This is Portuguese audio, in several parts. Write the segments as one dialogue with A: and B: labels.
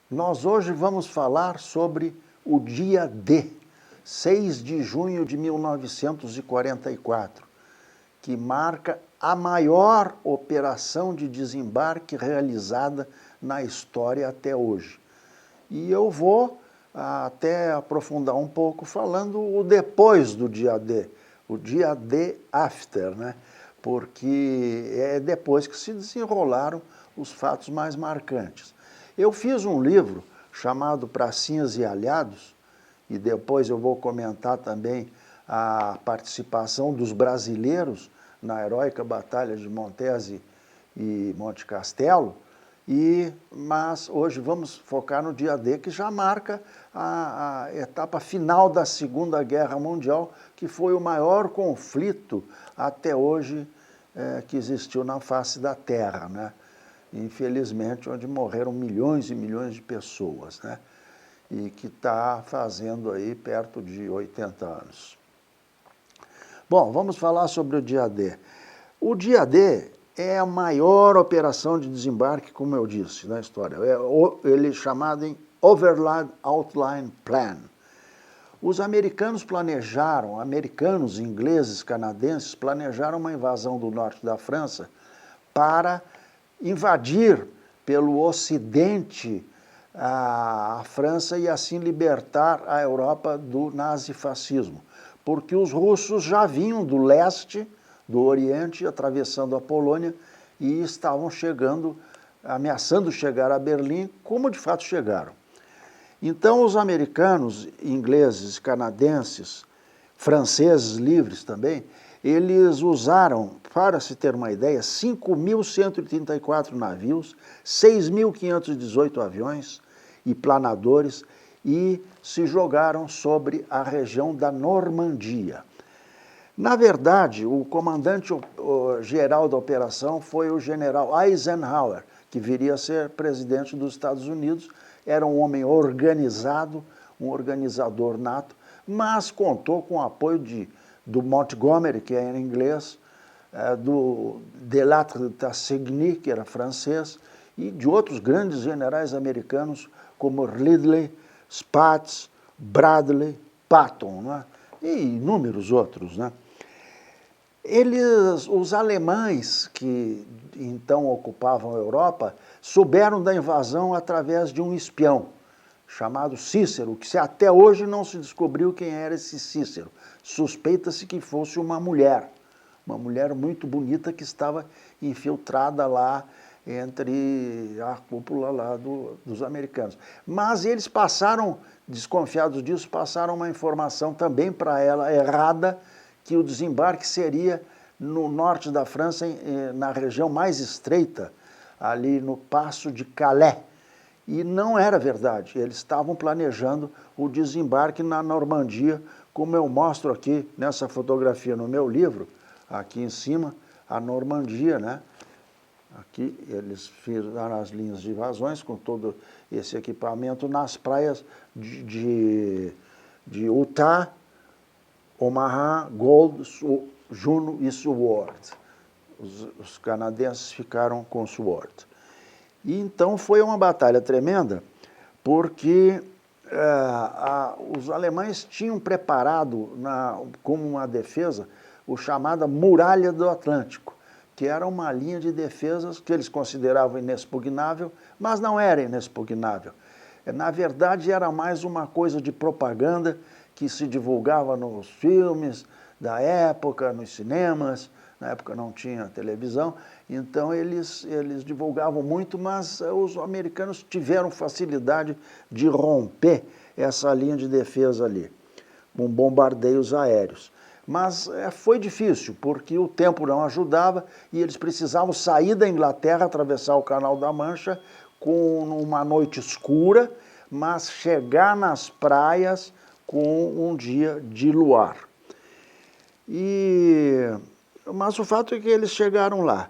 A: Nós hoje vamos falar sobre o dia D, 6 de junho de 1944, que marca a maior operação de desembarque realizada na história até hoje. E eu vou até aprofundar um pouco falando o depois do dia D, o dia D after, né? Porque é depois que se desenrolaram os fatos mais marcantes. Eu fiz um livro chamado Pracinhas e Aliados, e depois eu vou comentar também a participação dos brasileiros na heróica Batalha de Montese e Monte Castelo, mas hoje vamos focar no dia D, que já marca a etapa final da Segunda Guerra Mundial, que foi o maior conflito até hoje que existiu na face da Terra, né? Infelizmente, onde morreram milhões e milhões de pessoas, né? E que está fazendo aí perto de 80 anos. Bom, vamos falar sobre o dia D. O dia D é a maior operação de desembarque, como eu disse na história. Ele é chamado em Overland Outline Plan. Os americanos planejaram, ingleses, canadenses, planejaram uma invasão do norte da França para invadir pelo ocidente a França e assim libertar a Europa do nazifascismo. Porque os russos já vinham do leste, do Oriente, atravessando a Polônia e estavam chegando, ameaçando chegar a Berlim, como de fato chegaram. Então os americanos, ingleses, canadenses, franceses livres também, eles usaram, para se ter uma ideia, 5.134 navios, 6.518 aviões e planadores e se jogaram sobre a região da Normandia. Na verdade, o comandante-geral da operação foi o general Eisenhower, que viria a ser presidente dos Estados Unidos. Era um homem organizado, um organizador nato, mas contou com o apoio do Montgomery, que era inglês, do Delattre de Tassigny, que era francês, e de outros grandes generais americanos, como Ridley, Spaatz, Bradley, Patton, né? E inúmeros outros, né? Os alemães que então ocupavam a Europa souberam da invasão através de um espião chamado Cícero, que até hoje não se descobriu quem era esse Cícero. Suspeita-se que fosse uma mulher muito bonita que estava infiltrada lá entre a cúpula lá dos americanos. Mas eles passaram, desconfiados disso, passaram uma informação também para ela errada, que o desembarque seria no norte da França, na região mais estreita, ali no Passo de Calais. E não era verdade, eles estavam planejando o desembarque na Normandia, como eu mostro aqui nessa fotografia no meu livro, aqui em cima, a Normandia, né? Aqui eles fizeram as linhas de invasões com todo esse equipamento nas praias de Utah, Omaha, Gold, Juno e Seward. Os canadenses ficaram com Seward. E então foi uma batalha tremenda, porque os alemães tinham preparado como uma defesa o chamada Muralha do Atlântico, que era uma linha de defesas que eles consideravam inexpugnável, mas não era inexpugnável. Na verdade, era mais uma coisa de propaganda que se divulgava nos filmes da época, nos cinemas. Na época não tinha televisão, então eles divulgavam muito, mas os americanos tiveram facilidade de romper essa linha de defesa ali, com bombardeios aéreos. Mas foi difícil, porque o tempo não ajudava e eles precisavam sair da Inglaterra, atravessar o Canal da Mancha com uma noite escura, mas chegar nas praias com um dia de luar. Mas o fato é que eles chegaram lá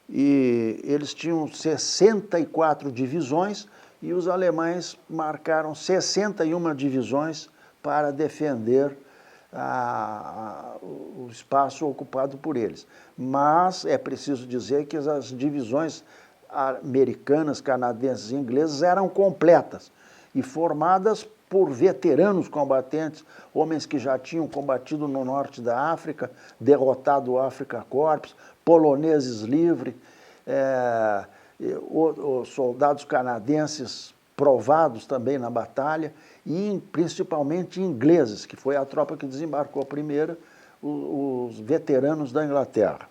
A: e eles tinham 64 divisões e os alemães marcaram 61 divisões para defender o espaço ocupado por eles. Mas é preciso dizer que as divisões americanas, canadenses e inglesas eram completas e formadas por veteranos combatentes, homens que já tinham combatido no norte da África, derrotado o Afrika Korps, poloneses livres, os soldados canadenses provados também na batalha, e principalmente ingleses, que foi a tropa que desembarcou primeiro, os veteranos da Inglaterra.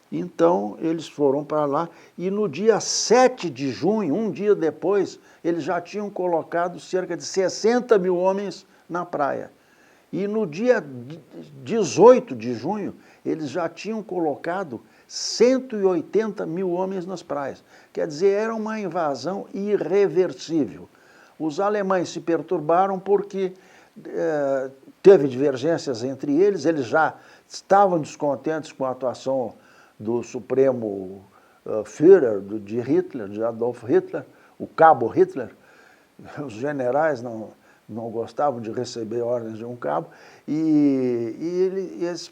A: Então, eles foram para lá e no dia 7 de junho, um dia depois, eles já tinham colocado cerca de 60 mil homens na praia. E no dia 18 de junho, eles já tinham colocado 180 mil homens nas praias. Quer dizer, era uma invasão irreversível. Os alemães se perturbaram porque teve divergências entre eles já estavam descontentes com a atuação do Supremo Führer, de Hitler, de Adolf Hitler, o cabo Hitler. Os generais não gostavam de receber ordens de um cabo, eles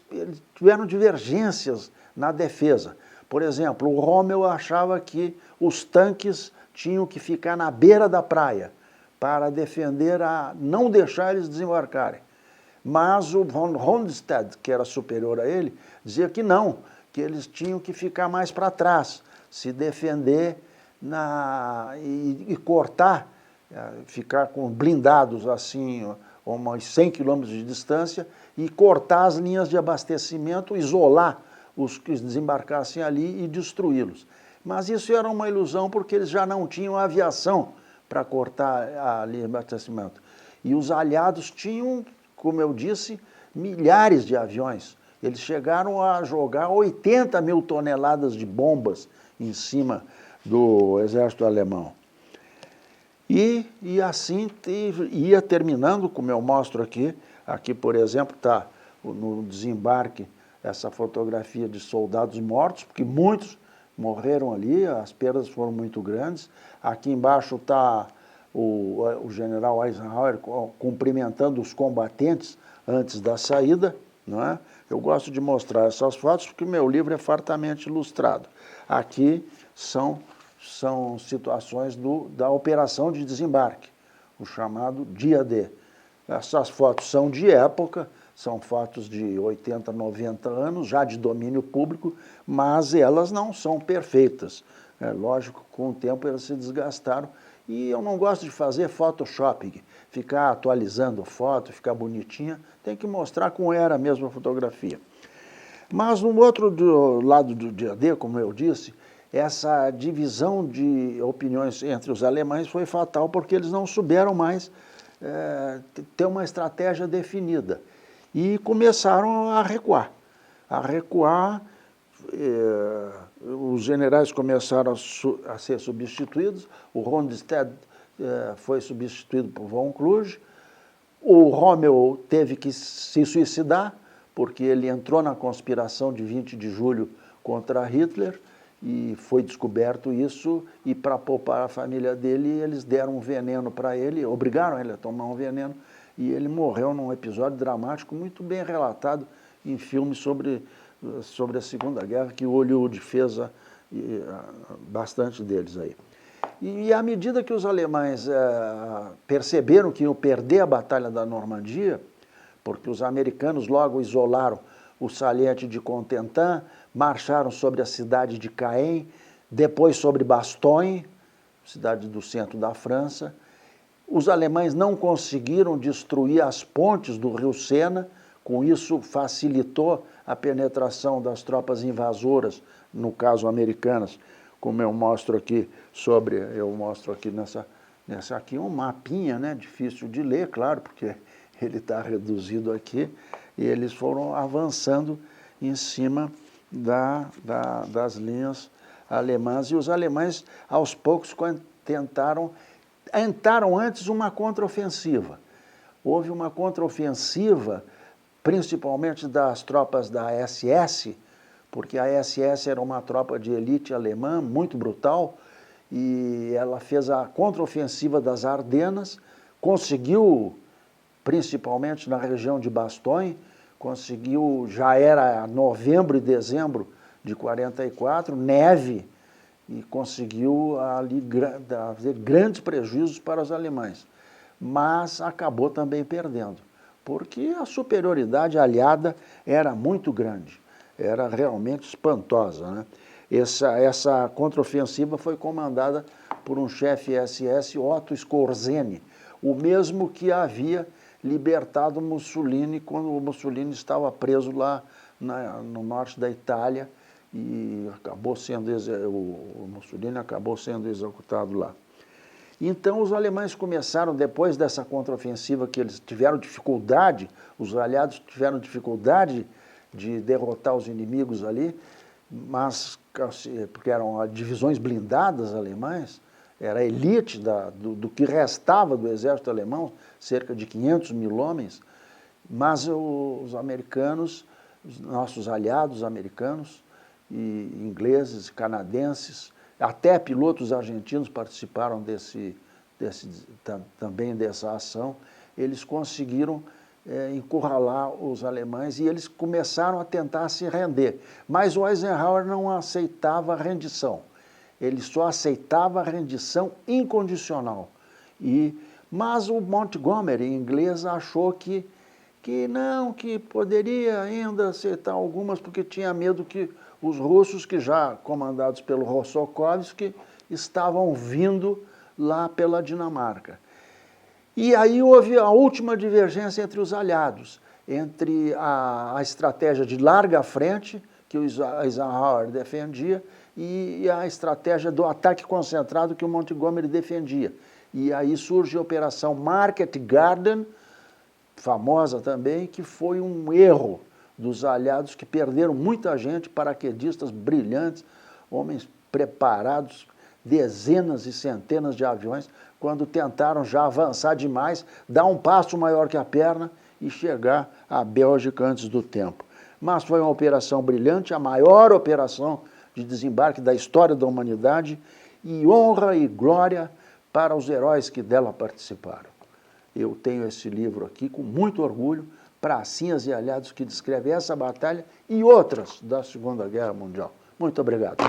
A: tiveram divergências na defesa. Por exemplo, o Rommel achava que os tanques tinham que ficar na beira da praia para defender, não deixar eles desembarcarem. Mas o von Rundstedt, que era superior a ele, dizia que não, que eles tinham que ficar mais para trás, se defender e cortar, ficar com blindados assim, a umas 100 quilômetros de distância, e cortar as linhas de abastecimento, isolar os que desembarcassem ali e destruí-los. Mas isso era uma ilusão, porque eles já não tinham aviação para cortar a linha de abastecimento. E os aliados tinham, como eu disse, milhares de aviões. Eles chegaram a jogar 80 mil toneladas de bombas em cima do exército alemão. E assim ia terminando, como eu mostro aqui. Aqui, por exemplo, está no desembarque essa fotografia de soldados mortos, porque muitos morreram ali, as perdas foram muito grandes. Aqui embaixo está o general Eisenhower cumprimentando os combatentes antes da saída, não é? Eu gosto de mostrar essas fotos porque meu livro é fartamente ilustrado. Aqui são situações da operação de desembarque, o chamado dia D. Essas fotos são de época, são fotos de 80, 90 anos, já de domínio público, mas elas não são perfeitas. É lógico, com o tempo elas se desgastaram. E eu não gosto de fazer photoshopping, ficar atualizando foto, ficar bonitinha, tem que mostrar como era mesmo a fotografia. Mas no outro lado do dia D, como eu disse, essa divisão de opiniões entre os alemães foi fatal, porque eles não souberam mais ter uma estratégia definida. E começaram a recuar. Os generais começaram a ser substituídos, o Rundstedt foi substituído por von Kluge, o Rommel teve que se suicidar, porque ele entrou na conspiração de 20 de julho contra Hitler, e foi descoberto isso, e para poupar a família dele, eles deram um veneno para ele, obrigaram ele a tomar um veneno, e ele morreu num episódio dramático muito bem relatado em filmes sobre a Segunda Guerra, que o Hollywood fez bastante deles aí. E à medida que os alemães perceberam que iam perder a Batalha da Normandia, porque os americanos logo isolaram o saliente de Contentin, marcharam sobre a cidade de Caen, depois sobre Bastogne, cidade do centro da França. Os alemães não conseguiram destruir as pontes do rio Sena, com isso facilitou a penetração das tropas invasoras, no caso americanas, como eu mostro aqui nessa aqui um mapinha, né, difícil de ler, claro, porque ele está reduzido aqui, e eles foram avançando em cima das linhas alemãs, e os alemães, aos poucos, tentaram antes uma contraofensiva. Houve uma contraofensiva, principalmente das tropas da SS, porque a SS era uma tropa de elite alemã, muito brutal, e ela fez a contraofensiva das Ardenas, conseguiu, principalmente na região de Bastogne, já era novembro e dezembro de 44, neve, e conseguiu ali fazer grandes prejuízos para os alemães, mas acabou também perdendo, porque a superioridade aliada era muito grande, era realmente espantosa, né? Essa contraofensiva foi comandada por um chefe SS, Otto Skorzeny, o mesmo que havia libertado Mussolini quando o Mussolini estava preso lá no norte da Itália e o Mussolini acabou sendo executado lá. Então os alemães começaram, depois dessa contraofensiva que eles tiveram dificuldade, os aliados tiveram dificuldade de derrotar os inimigos ali, mas porque eram divisões blindadas alemãs, era a elite do que restava do exército alemão, cerca de 500 mil homens, mas os americanos, os nossos aliados americanos, e ingleses, canadenses, até pilotos argentinos participaram também dessa ação, eles conseguiram encurralar os alemães e eles começaram a tentar se render. Mas o Eisenhower não aceitava a rendição, ele só aceitava a rendição incondicional. Mas o Montgomery, inglês, achou que não, que poderia ainda aceitar algumas, porque tinha medo que os russos, que já comandados pelo Rossokhovski, estavam vindo lá pela Dinamarca. E aí houve a última divergência entre os aliados, entre a estratégia de larga frente, que o Eisenhower defendia, e a estratégia do ataque concentrado que o Montgomery defendia. E aí surge a Operação Market Garden, famosa também, que foi um erro dos aliados que perderam muita gente, paraquedistas brilhantes, homens preparados, dezenas e centenas de aviões, quando tentaram já avançar demais, dar um passo maior que a perna e chegar à Bélgica antes do tempo. Mas foi uma operação brilhante, a maior operação de desembarque da história da humanidade, e honra e glória para os heróis que dela participaram. Eu tenho esse livro aqui com muito orgulho, Pracinhas e Aliados, que descreve essa batalha e outras da Segunda Guerra Mundial. Muito obrigado.